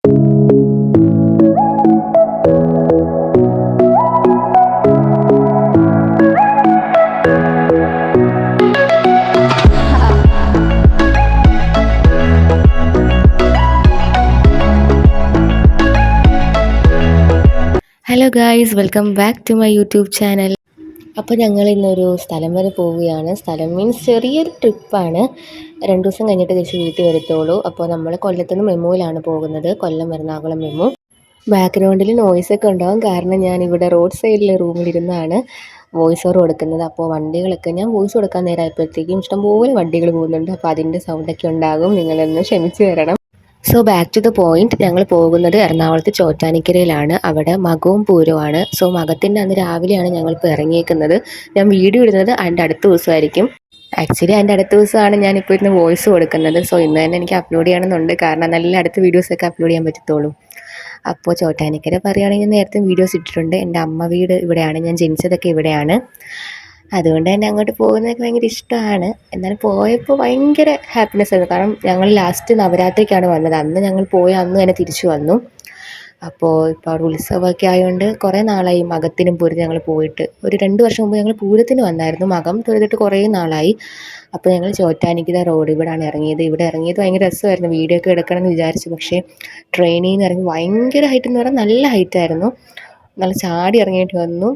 Hello guys, welcome back to my YouTube channel. അപ്പോൾ ഞങ്ങൾ ഇന്നൊരു സ്ഥലം വരെ പോവുകയാണ്. സ്ഥലം മീൻസ് ചെറിയൊരു ട്രിപ്പാണ്. 2 ദിവസം കഴിഞ്ഞിട്ട് തിരിച്ച് വീട്ടിൽ വരത്തുള്ളൂ. അപ്പോൾ നമ്മൾ കൊല്ലത്തുനിന്ന് മെമുവിലാണ് പോകുന്നത്, കൊല്ലം എറണാകുളം മെമു. ബാക്ക്ഗ്രൗണ്ടിൽ നോയ്സൊക്കെ ഉണ്ടാകും, കാരണം ഞാനിവിടെ റോഡ് സൈഡിൽ റൂമിലിരുന്നാണ് വോയിസ് ഓവർ കൊടുക്കുന്നത്. അപ്പോൾ വണ്ടികളൊക്കെ ഞാൻ വോയിസ് കൊടുക്കാൻ നേരമായപ്പോഴത്തേക്കും ഇഷ്ടംപോലെ വണ്ടികൾ പോകുന്നുണ്ട്. അപ്പോൾ അതിൻ്റെ സൗണ്ടൊക്കെ ഉണ്ടാകും, നിങ്ങളൊന്ന് ക്ഷമിച്ച് തരണം. So back to the point, ഞങ്ങൾ പോകുന്നത് എറണാകുളത്ത് ചോറ്റാനിക്കരയിലാണ്. അവിടെ മകവും പൂരവുമാണ്. സോ മകത്തിൻ്റെ അന്ന് രാവിലെയാണ് ഞങ്ങളിപ്പോൾ ഇറങ്ങിയേക്കുന്നത്. ഞാൻ വീഡിയോ ഇടുന്നത് അതിൻ്റെ അടുത്ത ദിവസമായിരിക്കും. ആക്ച്വലി അതിൻ്റെ അടുത്ത ദിവസമാണ് ഞാനിപ്പോൾ ഇരുന്ന് വോയിസ് കൊടുക്കുന്നത്. സോ ഇന്ന് തന്നെ എനിക്ക് അപ്ലോഡ് ചെയ്യണമെന്നുണ്ട്, കാരണം നല്ല അടുത്ത വീഡിയോസൊക്കെ അപ്ലോഡ് ചെയ്യാൻ പറ്റത്തുള്ളൂ. അപ്പോൾ ചോറ്റാനിക്കര പറയുകയാണെങ്കിൽ നേരത്തെ വീഡിയോസ് ഇട്ടിട്ടുണ്ട്. എൻ്റെ അമ്മ വീട് ഇവിടെയാണ്, ഞാൻ ജനിച്ചതൊക്കെ ഇവിടെയാണ്. അതുകൊണ്ട് തന്നെ അങ്ങോട്ട് പോകുന്നതൊക്കെ ഭയങ്കര ഇഷ്ടമാണ്. എന്നാലും പോയപ്പോൾ ഭയങ്കര ഹാപ്പിനെസ് ആയിരുന്നു, കാരണം ഞങ്ങൾ ലാസ്റ്റ് നവരാത്രിക്കാണ് വന്നത്. അന്ന് ഞങ്ങൾ പോയ അന്ന് തന്നെ തിരിച്ചു വന്നു. അപ്പോൾ ഇപ്പോൾ അവിടെ ഉത്സവമൊക്കെ ആയതുകൊണ്ട് കുറേ നാളായി മകത്തിനും പൂരത്തിന് ഞങ്ങൾ പോയിട്ട്. ഒരു 2 വർഷം മുമ്പ് ഞങ്ങൾ പൂരത്തിന് വന്നായിരുന്നു, മകം തൊഴുതിട്ട് കുറേ നാളായി. അപ്പോൾ ഞങ്ങൾ ചോറ്റാനിക്കര റോഡ് ഇവിടെയാണ് ഇറങ്ങിയത്. ഇവിടെ ഇറങ്ങിയത് ഭയങ്കര രസമായിരുന്നു, വീഡിയോ ഒക്കെ എടുക്കണമെന്ന് വിചാരിച്ചു. പക്ഷേ ട്രെയിനിൽ നിന്ന് ഇറങ്ങി ഭയങ്കര ഹൈറ്റ് എന്ന് പറഞ്ഞാൽ നല്ല ഹൈറ്റായിരുന്നു. നല്ല ചാടി ഇറങ്ങിയിട്ട് വന്നു.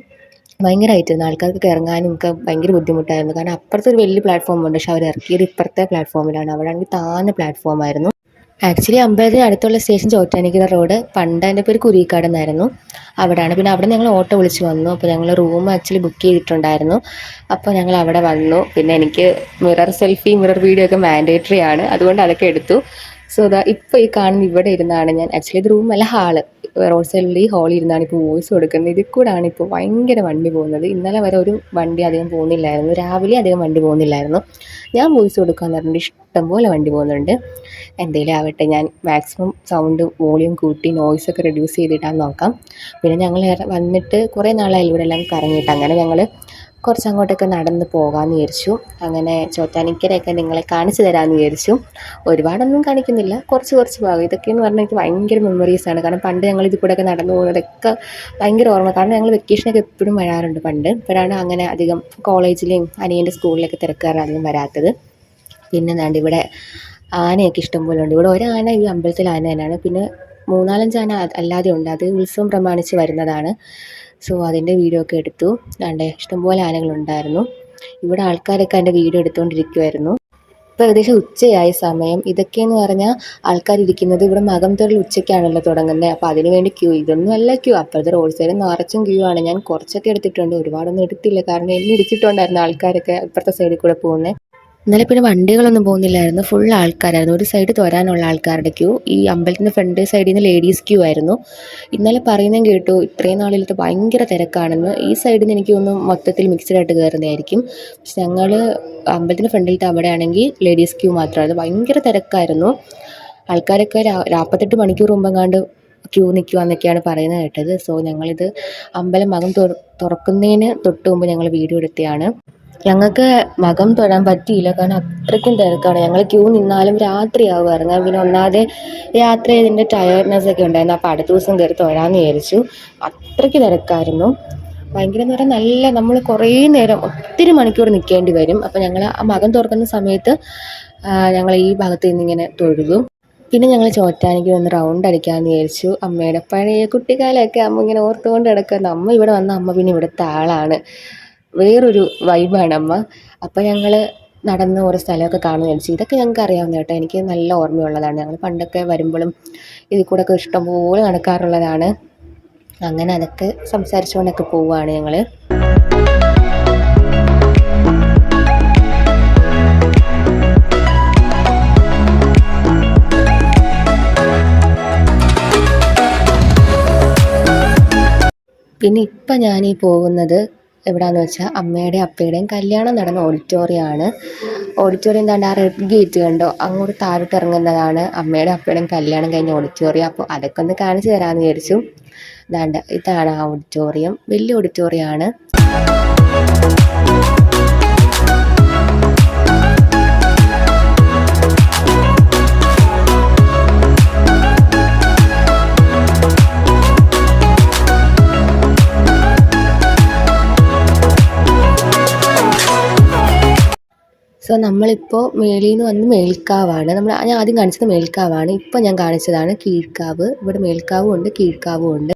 ഭയങ്കര ഹൈറ്റായിരുന്നു, ആൾക്കാർക്കൊക്കെ ഇറങ്ങാനും ഒക്കെ ഭയങ്കര ബുദ്ധിമുട്ടായിരുന്നു. കാരണം അപ്പുറത്തൊരു വലിയ പ്ലാറ്റ്ഫോം ഉണ്ട്, പക്ഷെ അവർ ഇറക്കിയത് ഇപ്പുറത്തെ പ്ലാറ്റ്ഫോമിലാണ്. അവിടെ ആണെങ്കിൽ താഴ്ന്ന പ്ലാറ്റ്ഫോമായിരുന്നു. ആക്ച്വലി അമ്പലത്തിന് അടുത്തുള്ള സ്റ്റേഷൻ ചോറ്റാനിക്കര റോഡ്, പണ്ട് അതിൻ്റെ പേര് കുരിക്കാട് എന്നായിരുന്നു. അവിടെയാണ്. പിന്നെ അവിടെ ഞങ്ങൾ ഓട്ടോ വിളിച്ച് വന്നു. അപ്പോൾ ഞങ്ങൾ റൂം ആക്ച്വലി ബുക്ക് ചെയ്തിട്ടുണ്ടായിരുന്നു. അപ്പോൾ ഞങ്ങൾ അവിടെ വന്നു. പിന്നെ എനിക്ക് മിറർ സെൽഫി, മിറർ വീഡിയോ ഒക്കെ മാൻഡേറ്ററി ആണ്, അതുകൊണ്ട് അതൊക്കെ എടുത്തു. സോ ഇപ്പോൾ ഈ കാണുന്ന ഇവിടെ ഇരുന്നാണ് ഞാൻ, ആക്ച്വലി ഇത് റൂമല്ല, ഹാള്, റോഡ് സൈഡിൽ ഈ ഹാളിൽ ഇരുന്നാണ് ഇപ്പോൾ വോയിസ് കൊടുക്കുന്നത്. ഇതിൽ കൂടാണ് ഇപ്പോൾ ഭയങ്കര വണ്ടി പോകുന്നത്. ഇന്നലെ വരെ ഒരു വണ്ടി അധികം പോകുന്നില്ലായിരുന്നു, രാവിലെ അധികം വണ്ടി പോകുന്നില്ലായിരുന്നു. ഞാൻ വോയിസ് കൊടുക്കാമെന്ന് പറഞ്ഞിട്ട് ഇഷ്ടംപോലെ വണ്ടി പോകുന്നുണ്ട്. എന്തെങ്കിലും ആവട്ടെ, ഞാൻ മാക്സിമം സൗണ്ട് വോളിയം കൂട്ടി നോയ്സൊക്കെ റെഡ്യൂസ് ചെയ്തിട്ടാണ് നോക്കാം. പിന്നെ ഞങ്ങൾ വന്നിട്ട് കുറേ നാളായി ഇവിടെ എല്ലാം കറങ്ങിയിട്ട്. അങ്ങനെ ഞങ്ങൾ കുറച്ച് അങ്ങോട്ടൊക്കെ നടന്ന് പോകാമെന്ന് വിചാരിച്ചു. അങ്ങനെ ചോറ്റാനിക്കരയൊക്കെ നിങ്ങളെ കാണിച്ചു തരാമെന്ന് വിചാരിച്ചു. ഒരുപാടൊന്നും കാണിക്കുന്നില്ല, കുറച്ച് ഭാഗം. ഇതൊക്കെയെന്ന് പറഞ്ഞാൽ എനിക്ക് ഭയങ്കര മെമ്മറീസാണ്, കാരണം പണ്ട് ഞങ്ങൾ ഇതിൽ കൂടെയൊക്കെ നടന്നു പോകുന്നതൊക്കെ ഭയങ്കര ഓർമ്മ. കാരണം ഞങ്ങൾ വെക്കേഷനൊക്കെ എപ്പോഴും വരാറുണ്ട് പണ്ട്. ഇപ്പോഴാണ് അങ്ങനെ അധികം കോളേജിലെയും അനിയൻ്റെ സ്കൂളിലൊക്കെ തിരക്കാറാണ് അധികം വരാത്തത്. പിന്നെ എന്താണ്ട് ഇവിടെ ആനയൊക്കെ ഇഷ്ടംപോലെ ഉണ്ട്. ഇവിടെ ഒരാന ഈ അമ്പലത്തിൽ ആന തന്നെയാണ്, പിന്നെ 3-4 ആന അല്ലാതെ ഉണ്ട്. അത് ഉത്സവം പ്രമാണിച്ച് വരുന്നതാണ്. സോ അതിൻ്റെ വീഡിയോ ഒക്കെ എടുത്തു. അതാണ്ട് ഇഷ്ടംപോലെ ആനകളുണ്ടായിരുന്നു. ഇവിടെ ആൾക്കാരൊക്കെ അതിൻ്റെ വീഡിയോ എടുത്തുകൊണ്ടിരിക്കുമായിരുന്നു. ഇപ്പോൾ ഏകദേശം ഉച്ചയായ സമയം. ഇതൊക്കെയെന്ന് പറഞ്ഞാൽ ആൾക്കാരിരിക്കുന്നത് ഇവിടെ മകം തൊഴിൽ ഉച്ചയ്ക്കാണല്ലോ തുടങ്ങുന്നത്. അപ്പോൾ അതിന് വേണ്ടി ക്യൂ. ഇതൊന്നും അല്ല ക്യൂ, അപ്പോഴത്തെ റോഡ് സൈഡിൽ നിറച്ചും ക്യൂ ആണ്. ഞാൻ കുറച്ചൊക്കെ എടുത്തിട്ടുണ്ട്, ഒരുപാടൊന്നും എടുത്തില്ല, കാരണം എന്നെ ഇടിച്ചിട്ടുണ്ടായിരുന്നു ആൾക്കാരൊക്കെ ഇപ്പുറത്തെ സൈഡിൽ കൂടെ പോകുന്നത്. ഇന്നലെ പിന്നെ വണ്ടികളൊന്നും പോകുന്നില്ലായിരുന്നു, ഫുൾ ആൾക്കാരായിരുന്നു. ഒരു സൈഡ് തൊരാനുള്ള ആൾക്കാരുടെ ക്യൂ, ഈ അമ്പലത്തിൻ്റെ ഫ്രണ്ട് സൈഡിൽ നിന്ന് ലേഡീസ് ക്യൂ ആയിരുന്നു. ഇന്നലെ പറയുന്നതും കേട്ടു ഇത്രയും നാളിലത്തെ ഭയങ്കര തിരക്കാണെന്ന്. ഈ സൈഡിൽ നിന്ന് എനിക്ക് തോന്നുന്നു മൊത്തത്തിൽ മിക്സഡായിട്ട് കയറുന്നതായിരിക്കും. പക്ഷെ ഞങ്ങൾ അമ്പലത്തിൻ്റെ ഫ്രണ്ടിലത്തെ അവിടെ ആണെങ്കിൽ ലേഡീസ് ക്യൂ മാത്രമായിരുന്നു. ഭയങ്കര തിരക്കായിരുന്നു. ആൾക്കാരൊക്കെ 48 മണിക്കൂർ മുമ്പെങ്ങാണ്ട് ക്യൂ നിൽക്കുകയെന്നൊക്കെയാണ് പറയുന്നത് കേട്ടത്. സോ ഞങ്ങളിത് അമ്പലം മകം തുറക്കുന്നതിന് തൊട്ട് മുമ്പ് ഞങ്ങൾ വീഡിയോ എടുത്തതാണ്. ഞങ്ങൾക്ക് മകം തൊഴാൻ പറ്റിയില്ല, കാരണം അത്രയ്ക്കും തിരക്കാണ്. ഞങ്ങൾ ക്യൂ നിന്നാലും രാത്രിയാവുമായിരുന്നു. പിന്നെ ഒന്നാമതെ യാത്ര ചെയ്തതിൻ്റെ ടയർഡ്നെസ് ഒക്കെ ഉണ്ടായിരുന്നു. അപ്പോൾ അടുത്ത ദിവസം കയറി തൊഴാമെന്ന് വിചാരിച്ചു. അത്രയ്ക്ക് തിരക്കായിരുന്നു. ഭയങ്കര എന്ന് പറഞ്ഞാൽ നല്ല, നമ്മൾ കുറേ നേരം ഒത്തിരി മണിക്കൂർ നിൽക്കേണ്ടി വരും. അപ്പോൾ ഞങ്ങൾ ആ മകം തുറക്കുന്ന സമയത്ത് ഞങ്ങൾ ഈ ഭാഗത്ത് നിന്നിങ്ങനെ തൊഴുതു. പിന്നെ ഞങ്ങൾ ചോറ്റാനിക്ക് ഒന്ന് റൗണ്ട് അടിക്കാമെന്ന് വിചാരിച്ചു. അമ്മയുടെ പഴയ കുട്ടിക്കാലമൊക്കെ അമ്മ ഇങ്ങനെ ഓർത്തുകൊണ്ട് കിടക്കുന്ന. അമ്മ ഇവിടെ വന്ന അമ്മ പിന്നെ ഇവിടുത്തെ ആളാണ്, വേറൊരു വൈബാണ് അമ്മ. അപ്പോൾ ഞങ്ങൾ നടന്ന് ഓരോ സ്ഥലമൊക്കെ കാണുമെന്ന് വിചാരിച്ചു. ഇതൊക്കെ ഞങ്ങൾക്ക് അറിയാവുന്ന കേട്ടോ, എനിക്ക് നല്ല ഓർമ്മയുള്ളതാണ്. ഞങ്ങൾ പണ്ടൊക്കെ വരുമ്പോഴും ഇതിൽ കൂടെയൊക്കെ ഇഷ്ടംപോലെ നടക്കാറുള്ളതാണ്. അങ്ങനെ അതൊക്കെ സംസാരിച്ചുകൊണ്ടൊക്കെ പോവുകയാണ് ഞങ്ങൾ. പിന്നെ ഇപ്പം ഞാനീ പോകുന്നത് എവിടെയാണെന്ന് വെച്ചാൽ അമ്മയുടെയും അപ്പയുടെയും കല്യാണം നടന്ന ഓഡിറ്റോറിയമാണ്. ഓഡിറ്റോറിയം എന്താണ്ട് ആ റെഡ് ഗേറ്റ് കണ്ടോ, അങ്ങോട്ട് താഴോട്ട് ഇറങ്ങുന്നതാണ് അമ്മയുടെയും അപ്പയുടെയും കല്യാണം കഴിഞ്ഞ ഓഡിറ്റോറിയം. അപ്പോൾ അതൊക്കെ ഒന്ന് കാണിച്ചു തരാമെന്ന് വിചാരിച്ചു. ഇതാണ് ആ ഓഡിറ്റോറിയം, വലിയ ഓഡിറ്റോറിയമാണ്. സോ നമ്മളിപ്പോൾ മേളിൽ നിന്ന് വന്ന് മേൽക്കാവാണ്. ഞാൻ ആദ്യം കാണിച്ചത് മേൽക്കാവാണ്. ഇപ്പോൾ ഞാൻ കാണിച്ചതാണ് കീഴ്ക്കാവ്. ഇവിടെ മേൽക്കാവും ഉണ്ട് കീഴ്ക്കാവും ഉണ്ട്.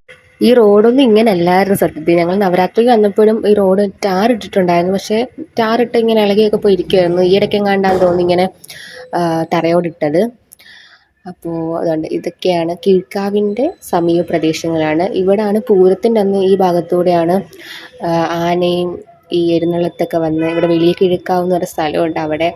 ഈ റോഡൊന്നും ഇങ്ങനെ അല്ലായിരുന്നു സത്യത്തിൽ. ഞങ്ങൾ നവരാത്രിക്ക് വന്നപ്പോഴും ഈ റോഡ് ടാർ ഇട്ടിട്ടുണ്ടായിരുന്നു. പക്ഷേ ടാറിട്ട് ഇങ്ങനെ ഇളകിയൊക്കെ പോയി ഇരിക്കുമായിരുന്നു. ഈ ഇടയ്ക്കെങ്ങാണ്ടാന്ന് തോന്നുന്നു ഇങ്ങനെ തറയോടിട്ടത്. അപ്പോൾ അതുകൊണ്ട് ഇതൊക്കെയാണ് കീഴ്ക്കാവിൻ്റെ സമീപ പ്രദേശങ്ങളാണ്. ഇവിടാണ് പൂരത്തിൻ്റെ അന്ന് ഈ ഭാഗത്തൂടെയാണ് ആനയും ഈ എഴുന്നള്ളത്തൊക്കെ വന്ന് ഇവിടെ വലിയ കിഴക്കാവ് എന്ന് പറഞ്ഞ സ്ഥലമുണ്ട്. അവിടെ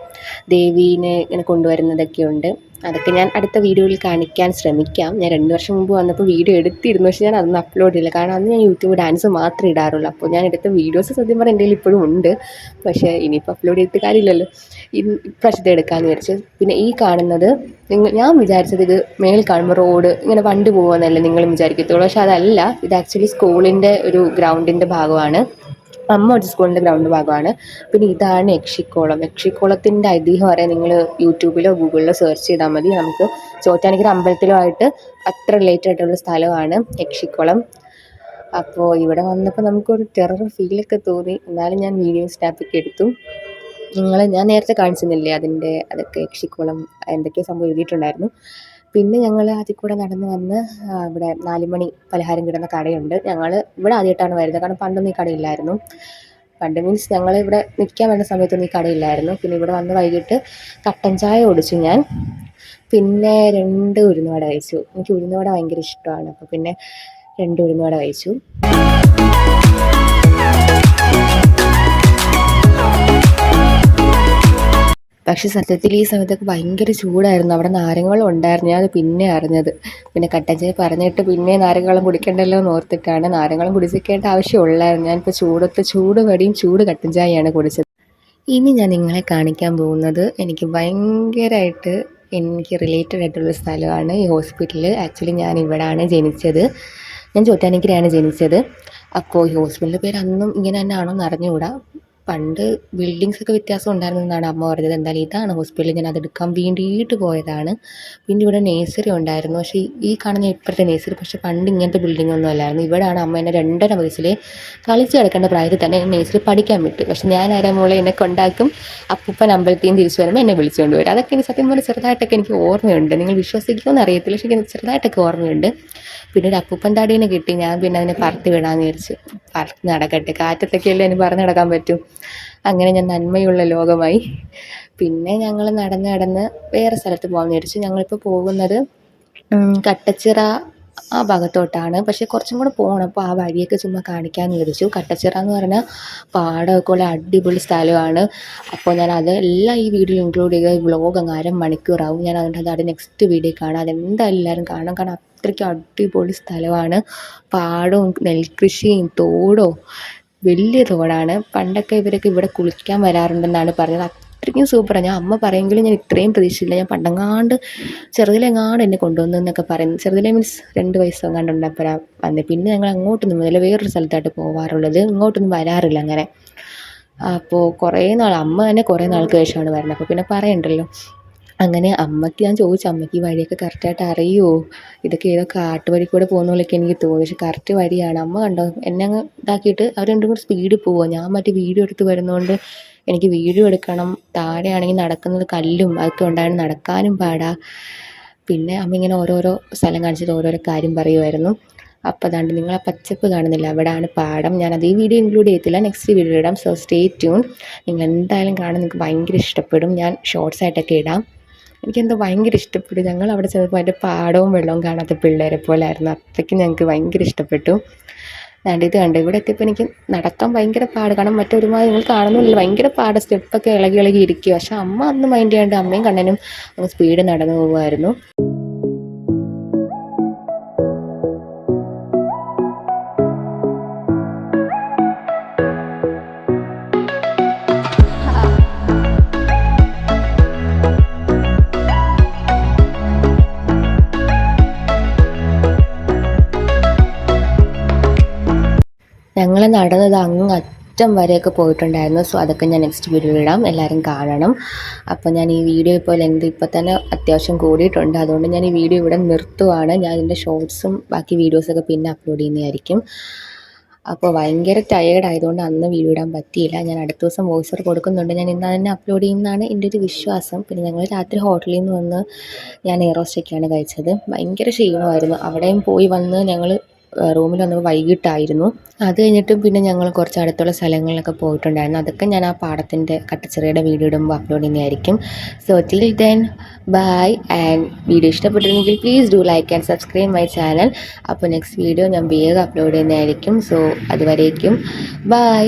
ദേവീനെ ഇങ്ങനെ കൊണ്ടുവരുന്നതൊക്കെയുണ്ട്. അതൊക്കെ ഞാൻ അടുത്ത വീഡിയോയിൽ കാണിക്കാൻ ശ്രമിക്കാം. ഞാൻ 2 വർഷം മുമ്പ് വന്നപ്പോൾ വീഡിയോ എടുത്തിരുന്നു, പക്ഷേ ഞാൻ അതൊന്നും അപ്ലോഡ് ചെയ്യില്ല. കാരണം അന്ന് ഞാൻ യൂട്യൂബ് ഡാൻസ് മാത്രമേ ഇടാറുള്ളൂ. അപ്പോൾ ഞാൻ എടുത്ത വീഡിയോസ് സത്യം പറഞ്ഞാൽ എൻ്റെ കയ്യിൽ ഇപ്പോഴും ഉണ്ട്. പക്ഷേ ഇനിയിപ്പോൾ അപ്ലോഡ് ചെയ്തിട്ട് കാര്യമില്ലല്ലോ. ഇപ്രാവശ്യത്തെ എടുക്കാമെന്ന് വിചാരിച്ചു. പിന്നെ ഈ കാണുന്നത് ഞാൻ വിചാരിച്ചത് ഇത് മേൽ കാണുമ്പോൾ റോഡ് ഇങ്ങനെ വണ്ടി പോകുമെന്നല്ലേ നിങ്ങളും വിചാരിക്കത്തുള്ളൂ. പക്ഷേ അതല്ല. ഇത് ആക്ച്വലി സ്കൂളിൻ്റെ ഒരു ഗ്രൗണ്ടിൻ്റെ ഭാഗമാണ്. അമ്മ ഒരു സ്കൂളിൻ്റെ ഗ്രൗണ്ട് ഭാഗമാണ്. പിന്നെ ഇതാണ് യക്ഷിക്കോളം. യക്ഷിക്കോളത്തിൻ്റെ ഐതിഹ്യം അറിയാൻ നിങ്ങൾ യൂട്യൂബിലോ ഗൂഗിളിലോ സെർച്ച് ചെയ്താൽ മതി. നമുക്ക് ചോറ്റാനിക്കര അമ്പലത്തിലുമായിട്ട് അത്ര റിലേറ്റഡ് ആയിട്ടുള്ള സ്ഥലമാണ് യക്ഷിക്കോളം. അപ്പോൾ ഇവിടെ വന്നപ്പോൾ നമുക്കൊരു ടെറർ ഫീലൊക്കെ തോന്നി. എന്നാലും ഞാൻ വീഡിയോ സ്നാപ്പൊക്കെ എടുത്തു. ഞാൻ നേരത്തെ കാണിച്ചിരുന്നില്ലേ അതൊക്കെ യക്ഷിക്കോളം എന്തൊക്കെയോ സംഭവം എഴുതിയിട്ടുണ്ടായിരുന്നു. പിന്നെ ഞങ്ങൾ അതിൽ കൂടെ നടന്ന് വന്ന് ഇവിടെ 4 മണി പലഹാരം കിട്ടുന്ന കടയുണ്ട്. ഞങ്ങൾ ഇവിടെ ആദ്യമായിട്ടാണ് വരുന്നത്. കാരണം പണ്ടൊന്നും ഈ കടയില്ലായിരുന്നു. പണ്ട് മീൻസ് ഞങ്ങൾ ഇവിടെ നിൽക്കാൻ വരുന്ന സമയത്തൊന്നും ഈ കടയില്ലായിരുന്നു. പിന്നെ ഇവിടെ വന്ന് വൈകിട്ട് കട്ടൻ ചായ കുടിച്ചു ഞാൻ. പിന്നെ 2 ഉഴുന്നുവട കഴിച്ചു. എനിക്ക് ഉഴുന്നുവട ഭയങ്കര ഇഷ്ടമാണ്. അപ്പോൾ പിന്നെ 2 ഉഴുന്നുവട കഴിച്ചു. പക്ഷേ സത്യത്തിൽ ഈ സമയത്തൊക്കെ ഭയങ്കര ചൂടായിരുന്നു. അവിടെ നാരങ്ങവെള്ളം ഉണ്ടായിരുന്നു. ഞാനത് പിന്നെ അറിഞ്ഞത്. പിന്നെ കട്ടൻ ചായ പറഞ്ഞിട്ട് പിന്നെ നാരങ്ങവെള്ളം കുടിക്കണ്ടല്ലോ എന്ന് ഓർത്തിട്ടാണ്. നാരങ്ങവെള്ളം കുടിച്ചിരിക്കേണ്ട ആവശ്യമുള്ളായിരുന്നു. ഞാനിപ്പോൾ ചൂട് വടിയും ചൂട് കട്ടൻ ചായയാണ് കുടിച്ചത്. ഇനി ഞാൻ നിങ്ങളെ കാണിക്കാൻ പോകുന്നത് എനിക്ക് ഭയങ്കരമായിട്ട് റിലേറ്റഡ് ആയിട്ടുള്ള സ്ഥലമാണ് ഈ ഹോസ്പിറ്റൽ. ആക്ച്വലി ഞാൻ ഇവിടെയാണ് ജനിച്ചത്. ഞാൻ ചോറ്റാനിക്കരയാണ് ജനിച്ചത്. അപ്പോൾ ഈ ഹോസ്പിറ്റലിൻ്റെ പേര് അന്നും ഇങ്ങനെ തന്നെ ആണോ എന്ന് അറിഞ്ഞുകൂടാ. പണ്ട് ബിൽഡിങ്സൊക്കെ വ്യത്യാസം ഉണ്ടായിരുന്നു എന്നാണ് അമ്മ പറഞ്ഞത്. എന്തായാലും ഇതാണ് ഹോസ്പിറ്റൽ. ഞാൻ അതെടുക്കാൻ വേണ്ടിയിട്ട് പോയതാണ്. പിന്നെ ഇവിടെ നേഴ്സറി ഉണ്ടായിരുന്നു. പക്ഷേ ഈ കാണുന്ന ഇപ്പോഴത്തെ നേഴ്സറി. പക്ഷേ പണ്ട് ഇങ്ങനത്തെ ബിൽഡിംഗ് ഒന്നും അല്ലായിരുന്നു. ഇവിടെയാണ് അമ്മ എന്നെ 2.5 വയസ്സിൽ കളിച്ച് കിടക്കേണ്ട പ്രായത്തിൽ തന്നെ എന്നെ നേഴ്സറി പഠിക്കാൻ വിട്ടു. പക്ഷേ ഞാൻ ആരാ മോളെ എന്നെ കൊണ്ടാക്കും. അപ്പൂപ്പൻ അമ്പലത്തിൽ നിന്ന് തിരിച്ചു വരുമ്പോൾ എന്നെ വിളിച്ചുകൊണ്ട് വരും. അതൊക്കെ എനിക്ക് സത്യം പറഞ്ഞാൽ ചെറുതായിട്ടൊക്കെ എനിക്ക് ഓർമ്മയുണ്ട്. നിങ്ങൾ വിശ്വസിക്കുമെന്ന് അറിയത്തില്ല, പക്ഷേ എനിക്ക് ചെറുതായിട്ടൊക്കെ ഓർമ്മയുണ്ട്. പിന്നെ ഒരു അപ്പൂപ്പൻ താടീനെ കിട്ടി. ഞാൻ പിന്നെ അതിനെ പറത്തി വിടാമെന്ന് വിചാരിച്ചു. പറത്തി നടക്കട്ടെ, കാറ്റത്തൊക്കെയല്ലേ അതിന് പറന്ന് നടക്കാൻ പറ്റും. അങ്ങനെ ഞാൻ നന്മയുള്ള ലോകമായി. പിന്നെ ഞങ്ങൾ നടന്ന് വേറെ സ്ഥലത്ത് പോകാമെന്ന് വിചാരിച്ചു. ഞങ്ങളിപ്പോൾ പോകുന്നത് കട്ടച്ചിറ ആ ഭാഗത്തോട്ടാണ്. പക്ഷേ കുറച്ചും കൂടെ പോകണം. അപ്പോൾ ആ വഴിയൊക്കെ ചുമ്മാ കാണിക്കാമെന്ന് വിചാരിച്ചു. കട്ടച്ചിറ എന്ന് പറഞ്ഞാൽ പാടമൊക്കെ ഉള്ള അടിപൊളി സ്ഥലമാണ്. അപ്പോൾ ഞാൻ അതെല്ലാം ഈ വീഡിയോ ഇൻക്ലൂഡ് ചെയ്ത് വ്ളോഗ് അങ്ങ് 1/2 മണിക്കൂറാവും. ഞാൻ അതുകൊണ്ട് അത് നെക്സ്റ്റ് വീഡിയോ കാണാം. അതെന്തായാലും എല്ലാവരും കാണാം. കാരണം അത്രയ്ക്ക് അടിപൊളി സ്ഥലമാണ്. പാടവും നെൽകൃഷിയും തോടും വലിയ തോടാണ്. പണ്ടൊക്കെ ഇവരൊക്കെ ഇവിടെ കുളിക്കാൻ വരാറുണ്ടെന്നാണ് പറഞ്ഞത്. അത്രയ്ക്കും സൂപ്പറാണ്. അമ്മ പറയുമെങ്കിലും ഞാൻ ഇത്രയും പ്രതീക്ഷിച്ചില്ല. ഞാൻ പണ്ടങ്ങാണ്ട് ചെറുതിലെങ്ങാണ്ട് എന്നെ കൊണ്ടുവന്നതെന്നൊക്കെ പറയുന്നു. ചെറുതിലെ മീൻസ് 2 വയസ്സെങ്ങാണ്ട് ഉണ്ടായപ്പോഴാണ് വന്നത്. പിന്നെ ഞങ്ങൾ അങ്ങോട്ടൊന്നും മുതൽ വേറൊരു സ്ഥലത്തായിട്ട് പോകാറുള്ളത്. ഇങ്ങോട്ടൊന്നും വരാറില്ല അങ്ങനെ. അപ്പോൾ അമ്മ തന്നെ കുറേ നാൾക്ക് ശേഷമാണ് വരുന്നത്. അപ്പോൾ പിന്നെ പറയണ്ടല്ലോ. അങ്ങനെ അമ്മയ്ക്ക് ഞാൻ ചോദിച്ചു, അമ്മയ്ക്ക് ഈ വഴിയൊക്കെ കറക്റ്റായിട്ട് അറിയുമോ? ഇതൊക്കെ ഏതോ കാട്ടുവഴി കൂടെ പോകുന്ന പോലെയൊക്കെ എനിക്ക് തോന്നി. പക്ഷേ കറക്റ്റ് വഴിയാണ്. അമ്മ കണ്ടോ എന്നെ അങ്ങ് ഇതാക്കിയിട്ട് അവർ രണ്ടും കൂടി സ്പീഡിൽ പോവുക. ഞാൻ മറ്റേ വീഡിയോ എടുത്ത് വരുന്നതുകൊണ്ട് എനിക്ക് വീഡിയോ എടുക്കണം. താഴെയാണെങ്കിൽ നടക്കുന്നത് കല്ലും അതൊക്കെ ഉണ്ടായിരുന്നു, നടക്കാനും പാടാ. പിന്നെ അമ്മ ഇങ്ങനെ ഓരോരോ സ്ഥലം കാണിച്ചിട്ട് ഓരോരോ കാര്യം പറയുമായിരുന്നു. അപ്പോൾ അതാണ്ട് നിങ്ങൾ ആ പച്ചപ്പ് കാണുന്നില്ല, അവിടെയാണ് പാടം. ഞാനത് ഈ വീഡിയോ ഇൻക്ലൂഡ് ചെയ്യത്തില്ല, നെക്സ്റ്റ് വീഡിയോ ഇടാം. So stay tune. നിങ്ങൾ എന്തായാലും കാണാൻ നിങ്ങൾക്ക് ഭയങ്കര ഇഷ്ടപ്പെടും. ഞാൻ ഷോർട്സ് ആയിട്ടൊക്കെ ഇടാം. എനിക്കെന്തോ ഭയങ്കര ഇഷ്ടപ്പെട്ടു. ഞങ്ങൾ അവിടെ ചെന്നപ്പോൾ അതിൻ്റെ പാടവും വെള്ളവും കാണാത്ത പിള്ളേരെ പോലെ ആയിരുന്നു. അത്രയ്ക്ക് ഞങ്ങൾക്ക് ഭയങ്കര ഇഷ്ടപ്പെട്ടു. ഇത് കണ്ടു. ഇവിടെ എത്തിയപ്പോൾ എനിക്ക് നടക്കാൻ ഭയങ്കര പാട്. കാരണം മറ്റൊരുമാതിരി നിങ്ങൾ കാണുന്നില്ല, ഭയങ്കര പാട്. സ്റ്റെപ്പൊക്കെ ഇളകി ഇരിക്കുക. പക്ഷെ അമ്മ അന്ന് മൈൻഡ് ചെയ്യാണ്ട് അമ്മയും കണ്ണനും അങ്ങ് സ്പീഡ് നടന്നു പോകുമായിരുന്നു. ഞങ്ങൾ നടന്നത് അങ്ങ് അറ്റം വരെയൊക്കെ പോയിട്ടുണ്ടായിരുന്നു. സോ അതൊക്കെ ഞാൻ നെക്സ്റ്റ് വീഡിയോ ഇടാം, എല്ലാവരും കാണണം. അപ്പോൾ ഞാൻ ഈ വീഡിയോ ഇപ്പോൾ ഇപ്പോൾ തന്നെ അത്യാവശ്യം കൂടിയിട്ടുണ്ട്. അതുകൊണ്ട് ഞാൻ ഈ വീഡിയോ ഇവിടെ നിർത്തുവാണ്. ഞാൻ ഇതിൻ്റെ ഷോർട്സും ബാക്കി വീഡിയോസൊക്കെ പിന്നെ അപ്ലോഡ് ചെയ്യുന്നതായിരിക്കും. അപ്പോൾ ഭയങ്കര ടയേർഡ് ആയതുകൊണ്ട് അന്ന് വീഡിയോ ഇടാൻ പറ്റിയില്ല. ഞാൻ അടുത്ത ദിവസം വോയിസ് ഓവർ കൊടുക്കുന്നുണ്ട്. ഞാൻ ഇന്ന് തന്നെ അപ്ലോഡ് ചെയ്യുന്നതാണ് എൻ്റെ ഒരു വിശ്വാസം. പിന്നെ ഞങ്ങൾ രാത്രി ഹോട്ടലിൽ നിന്ന് വന്ന് ഞാൻ നെയ്റോസ്റ്റൊക്കെയാണ് കഴിച്ചത്. ഭയങ്കര ക്ഷീണമായിരുന്നു. അവിടെയും പോയി വന്ന് ഞങ്ങൾ റൂമിൽ വന്നപ്പോൾ വൈകിട്ടായിരുന്നു. അത് കഴിഞ്ഞിട്ടും പിന്നെ ഞങ്ങൾ കുറച്ച് അടുത്തുള്ള സ്ഥലങ്ങളിലൊക്കെ പോയിട്ടുണ്ടായിരുന്നു. അതൊക്കെ ഞാൻ ആ പാടത്തിൻ്റെ കട്ടച്ചിറയുടെ വീഡിയോ ഇടുമ്പോൾ അപ്ലോഡ് ചെയ്യുന്നതായിരിക്കും. So till then bye. And video ഇഷ്ടപ്പെട്ടിരുന്നെങ്കിൽ please do like and subscribe my channel. അപ്പോൾ നെക്സ്റ്റ് വീഡിയോ ഞാൻ വേഗം അപ്ലോഡ് ചെയ്യുന്നതായിരിക്കും. സോ അതുവരേക്കും ബൈ.